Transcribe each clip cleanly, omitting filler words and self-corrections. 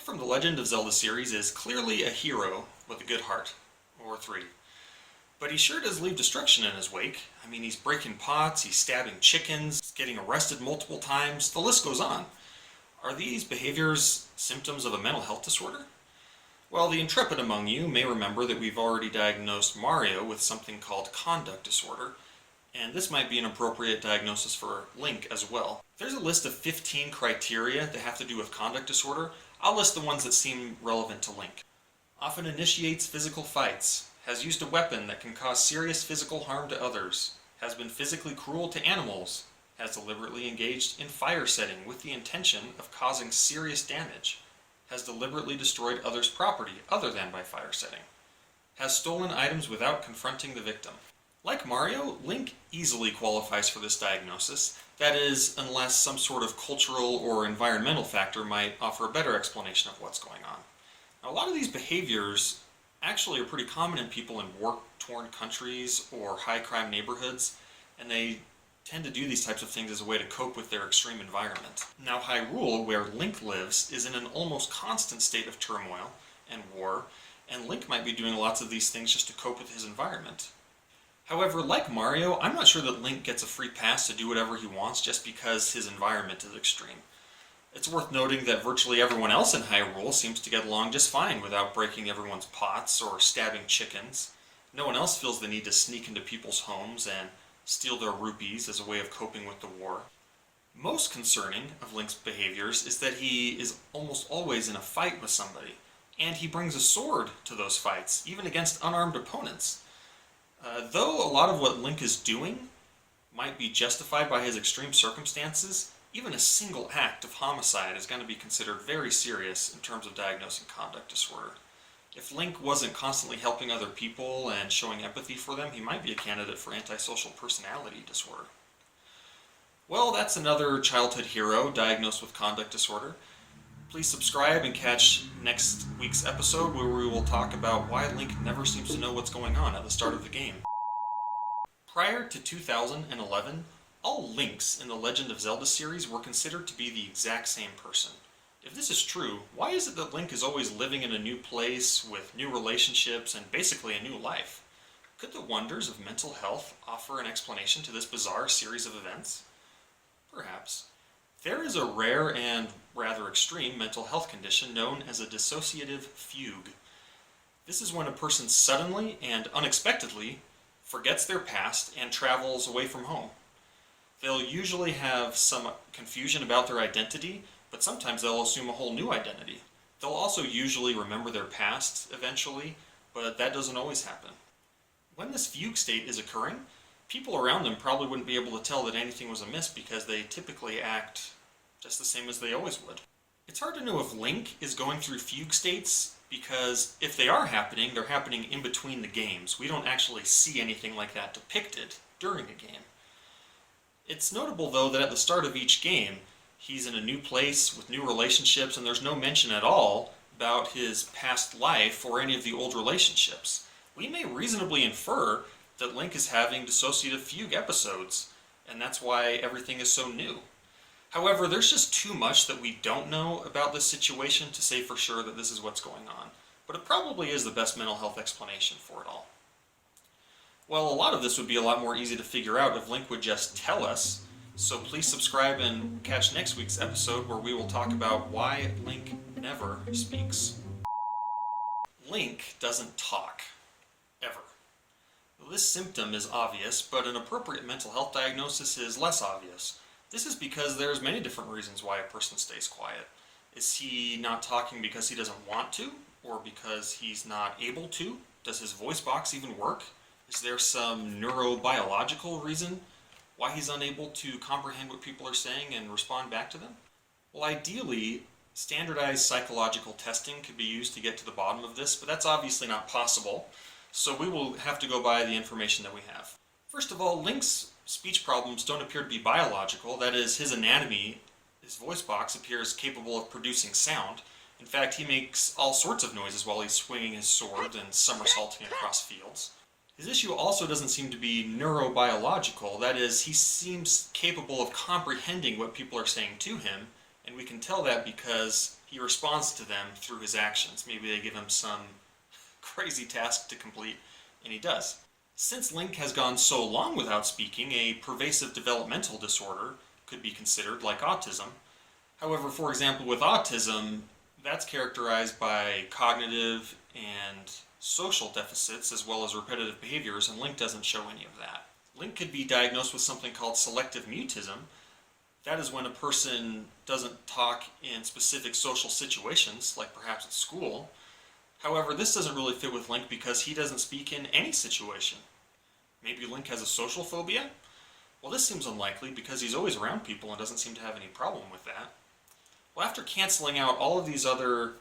from the Legend of Zelda series is clearly a hero with a good heart, or three. But he sure does leave destruction in his wake. I mean, he's breaking pots, he's stabbing chickens, he's getting arrested multiple times, the list goes on. Are these behaviors symptoms of a mental health disorder? Well, the intrepid among you may remember that we've already diagnosed Mario with something called conduct disorder, and this might be an appropriate diagnosis for Link as well. There's a list of 15 criteria that have to do with conduct disorder. I'll list the ones that seem relevant to Link. Often initiates physical fights, has used a weapon that can cause serious physical harm to others, has been physically cruel to animals, has deliberately engaged in fire setting with the intention of causing serious damage, has deliberately destroyed others' property other than by fire setting, has stolen items without confronting the victim. Like Mario, Link easily qualifies for this diagnosis, that is, unless some sort of cultural or environmental factor might offer a better explanation of what's going on. Now, a lot of these behaviors actually are pretty common in people in war-torn countries or high-crime neighborhoods, and they tend to do these types of things as a way to cope with their extreme environment. Now, Hyrule, where Link lives, is in an almost constant state of turmoil and war, and Link might be doing lots of these things just to cope with his environment. However, like Mario, I'm not sure that Link gets a free pass to do whatever he wants just because his environment is extreme. It's worth noting that virtually everyone else in Hyrule seems to get along just fine without breaking everyone's pots or stabbing chickens. No one else feels the need to sneak into people's homes and steal their rupees as a way of coping with the war. Most concerning of Link's behaviors is that he is almost always in a fight with somebody, and he brings a sword to those fights, even against unarmed opponents. Though a lot of what Link is doing might be justified by his extreme circumstances, even a single act of homicide is going to be considered very serious in terms of diagnosing conduct disorder. If Link wasn't constantly helping other people and showing empathy for them, he might be a candidate for antisocial personality disorder. Well, that's another childhood hero diagnosed with conduct disorder. Please subscribe and catch next week's episode where we will talk about why Link never seems to know what's going on at the start of the game. Prior to 2011, all Links in the Legend of Zelda series were considered to be the exact same person. If this is true, why is it that Link is always living in a new place with new relationships and basically a new life? Could the wonders of mental health offer an explanation to this bizarre series of events? Perhaps. There is a rare and rather extreme mental health condition known as a dissociative fugue. This is when a person suddenly and unexpectedly forgets their past and travels away from home. They'll usually have some confusion about their identity, but sometimes they'll assume a whole new identity. They'll also usually remember their past eventually, but that doesn't always happen. When this fugue state is occurring, people around them probably wouldn't be able to tell that anything was amiss because they typically act just the same as they always would. It's hard to know if Link is going through fugue states because if they are happening, they're happening in between the games. We don't actually see anything like that depicted during a game. It's notable though that at the start of each game, he's in a new place with new relationships and there's no mention at all about his past life or any of the old relationships. We may reasonably infer that Link is having dissociative fugue episodes, and that's why everything is so new. However, there's just too much that we don't know about this situation to say for sure that this is what's going on, but it probably is the best mental health explanation for it all. Well, a lot of this would be a lot more easy to figure out if Link would just tell us, so please subscribe and catch next week's episode where we will talk about why Link never speaks. Link doesn't talk. Ever. This symptom is obvious, but an appropriate mental health diagnosis is less obvious. This is because there's many different reasons why a person stays quiet. Is he not talking because he doesn't want to, or because he's not able to? Does his voice box even work? Is there some neurobiological reason why he's unable to comprehend what people are saying and respond back to them? Well, ideally, standardized psychological testing could be used to get to the bottom of this, but that's obviously not possible, so we will have to go by the information that we have. First of all, Link's speech problems don't appear to be biological. That is, his anatomy, his voice box, appears capable of producing sound. In fact, he makes all sorts of noises while he's swinging his sword and somersaulting across fields. His issue also doesn't seem to be neurobiological. That is, he seems capable of comprehending what people are saying to him, and we can tell that because he responds to them through his actions. Maybe they give him some crazy task to complete, and he does. Since Link has gone so long without speaking, a pervasive developmental disorder could be considered, like autism. However, for example, with autism, that's characterized by cognitive and social deficits as well as repetitive behaviors, and Link doesn't show any of that. Link could be diagnosed with something called selective mutism. That is when a person doesn't talk in specific social situations, like perhaps at school. However, this doesn't really fit with Link because he doesn't speak in any situation. Maybe Link has a social phobia? Well, this seems unlikely because he's always around people and doesn't seem to have any problem with that. Well, after canceling out all of these other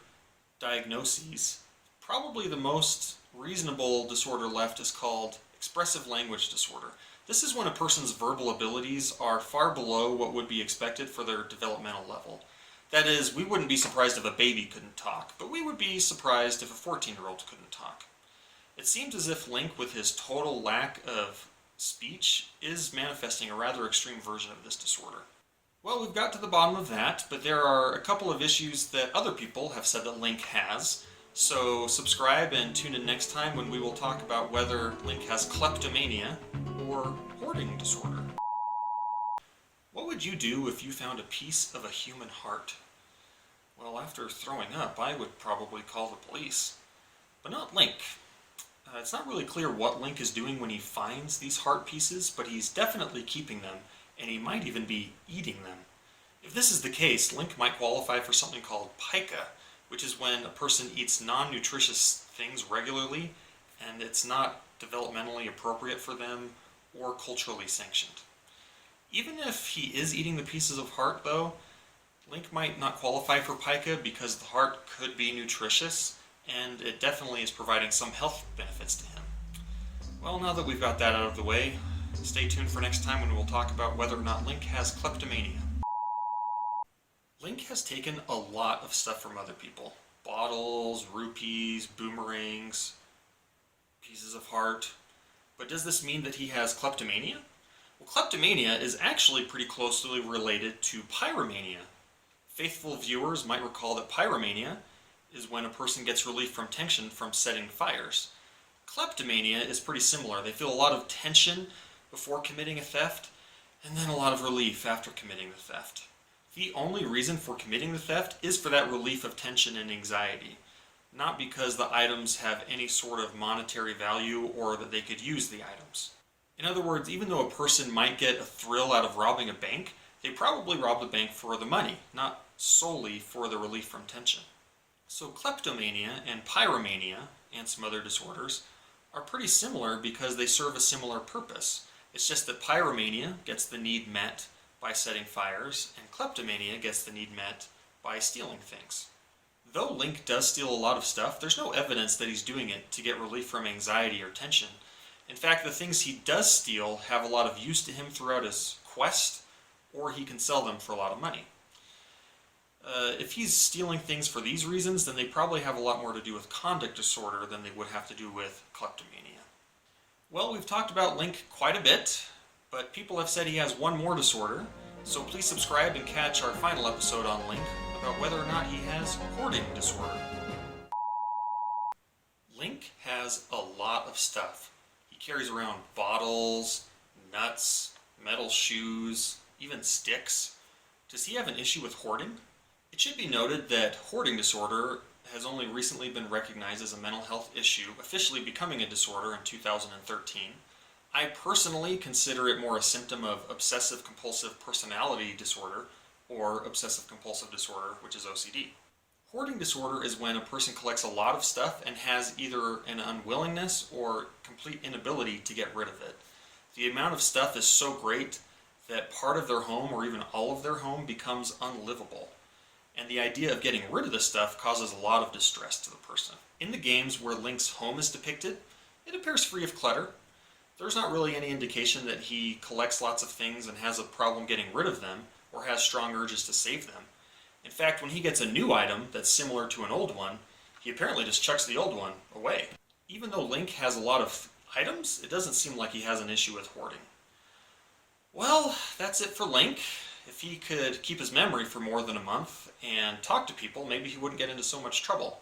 diagnoses, probably the most reasonable disorder left is called expressive language disorder. This is when a person's verbal abilities are far below what would be expected for their developmental level. That is, we wouldn't be surprised if a baby couldn't talk, but we would be surprised if a 14-year-old couldn't talk. It seems as if Link, with his total lack of speech, is manifesting a rather extreme version of this disorder. Well, we've got to the bottom of that, but there are a couple of issues that other people have said that Link has. So subscribe and tune in next time when we will talk about whether Link has kleptomania or hoarding disorder. What would you do if you found a piece of a human heart? Well, after throwing up, I would probably call the police. But not Link. It's not really clear what Link is doing when he finds these heart pieces, but he's definitely keeping them, and he might even be eating them. If this is the case, Link might qualify for something called pica, which is when a person eats non-nutritious things regularly, and it's not developmentally appropriate for them or culturally sanctioned. Even if he is eating the pieces of heart, though, Link might not qualify for pica because the heart could be nutritious, and it definitely is providing some health benefits to him. Well, now that we've got that out of the way, stay tuned for next time when we'll talk about whether or not Link has kleptomania. Link has taken a lot of stuff from other people. Bottles, rupees, boomerangs, pieces of heart. But does this mean that he has kleptomania? Well, kleptomania is actually pretty closely related to pyromania. Faithful viewers might recall that pyromania is when a person gets relief from tension from setting fires. Kleptomania is pretty similar. They feel a lot of tension before committing a theft, and then a lot of relief after committing the theft. The only reason for committing the theft is for that relief of tension and anxiety, not because the items have any sort of monetary value or that they could use the items. In other words, even though a person might get a thrill out of robbing a bank, they probably rob the bank for the money, not solely for the relief from tension. So kleptomania and pyromania, and some other disorders, are pretty similar because they serve a similar purpose. It's just that pyromania gets the need met by setting fires, and kleptomania gets the need met by stealing things. Though Link does steal a lot of stuff, there's no evidence that he's doing it to get relief from anxiety or tension. In fact, the things he does steal have a lot of use to him throughout his quest, or he can sell them for a lot of money. If he's stealing things for these reasons, then they probably have a lot more to do with conduct disorder than they would have to do with kleptomania. Well, we've talked about Link quite a bit, but people have said he has one more disorder, so please subscribe and catch our final episode on Link about whether or not he has hoarding disorder. Link has a lot of stuff. He carries around bottles, nuts, metal shoes, even sticks. Does he have an issue with hoarding? It should be noted that hoarding disorder has only recently been recognized as a mental health issue, officially becoming a disorder in 2013. I personally consider it more a symptom of obsessive-compulsive personality disorder, or obsessive-compulsive disorder, which is OCD. Hoarding disorder is when a person collects a lot of stuff and has either an unwillingness or complete inability to get rid of it. The amount of stuff is so great that part of their home, or even all of their home, becomes unlivable. And the idea of getting rid of this stuff causes a lot of distress to the person. In the games where Link's home is depicted, it appears free of clutter. There's not really any indication that he collects lots of things and has a problem getting rid of them, or has strong urges to save them. In fact, when he gets a new item that's similar to an old one, he apparently just chucks the old one away. Even though Link has a lot of items, it doesn't seem like he has an issue with hoarding. Well, that's it for Link. if he could keep his memory for more than a month and talk to people, maybe he wouldn't get into so much trouble.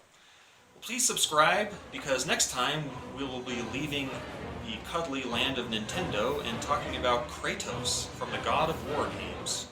Well, please subscribe, because next time we will be leaving the cuddly land of Nintendo and talking about Kratos from the God of War games.